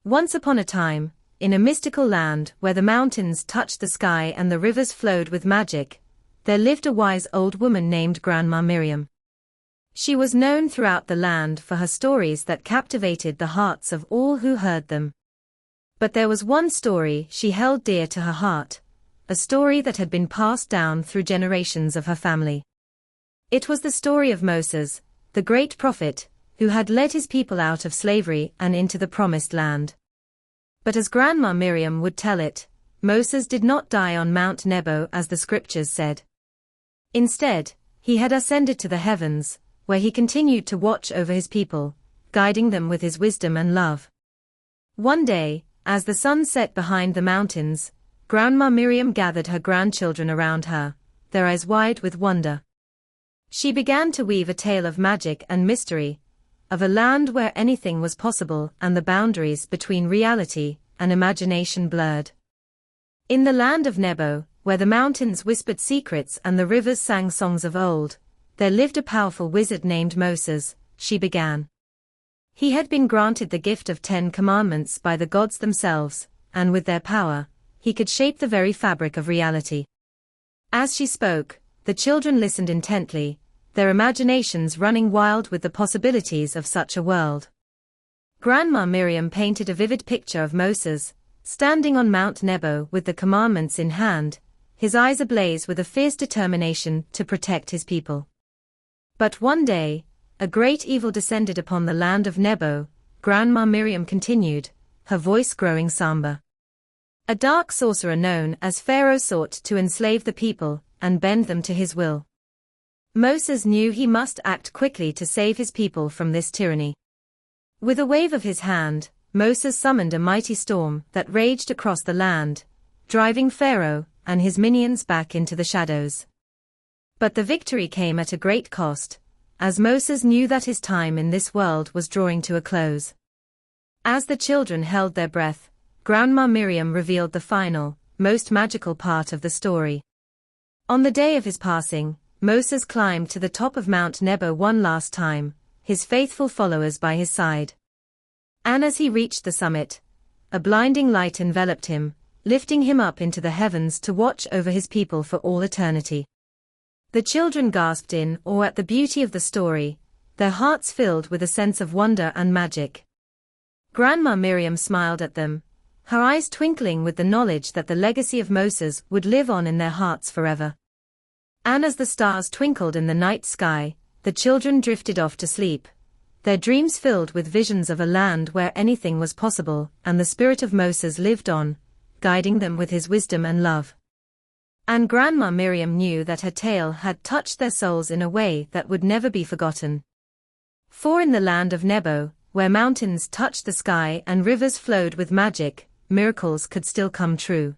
Once upon a time, in a mystical land where the mountains touched the sky and the rivers flowed with magic, there lived a wise old woman named Grandma Miriam. She was known throughout the land for her stories that captivated the hearts of all who heard them. But there was one story she held dear to her heart, a story that had been passed down through generations of her family. It was the story of Moses, the great prophet, who had led his people out of slavery and into the promised land. But as Grandma Miriam would tell it, Moses did not die on Mount Nebo as the scriptures said. Instead, he had ascended to the heavens, where he continued to watch over his people, guiding them with his wisdom and love. One day, as the sun set behind the mountains, Grandma Miriam gathered her grandchildren around her, their eyes wide with wonder. She began to weave a tale of magic and mystery, of a land where anything was possible and the boundaries between reality and imagination blurred. In the land of Nebo, where the mountains whispered secrets and the rivers sang songs of old, there lived a powerful wizard named Moses, she began. He had been granted the gift of 10 commandments by the gods themselves, and with their power, he could shape the very fabric of reality. As she spoke, the children listened intently, their imaginations running wild with the possibilities of such a world. Grandma Miriam painted a vivid picture of Moses, standing on Mount Nebo with the commandments in hand, his eyes ablaze with a fierce determination to protect his people. But one day, a great evil descended upon the land of Nebo, Grandma Miriam continued, her voice growing somber. A dark sorcerer known as Pharaoh sought to enslave the people and bend them to his will. Moses knew he must act quickly to save his people from this tyranny. With a wave of his hand, Moses summoned a mighty storm that raged across the land, driving Pharaoh and his minions back into the shadows. But the victory came at a great cost, as Moses knew that his time in this world was drawing to a close. As the children held their breath, Grandma Miriam revealed the final, most magical part of the story. On the day of his passing, Moses climbed to the top of Mount Nebo one last time, his faithful followers by his side. And as he reached the summit, a blinding light enveloped him, lifting him up into the heavens to watch over his people for all eternity. The children gasped in awe at the beauty of the story, their hearts filled with a sense of wonder and magic. Grandma Miriam smiled at them, her eyes twinkling with the knowledge that the legacy of Moses would live on in their hearts forever. And as the stars twinkled in the night sky, the children drifted off to sleep, their dreams filled with visions of a land where anything was possible and the spirit of Moses lived on, guiding them with his wisdom and love. And Grandma Miriam knew that her tale had touched their souls in a way that would never be forgotten. For in the land of Nebo, where mountains touched the sky and rivers flowed with magic, miracles could still come true.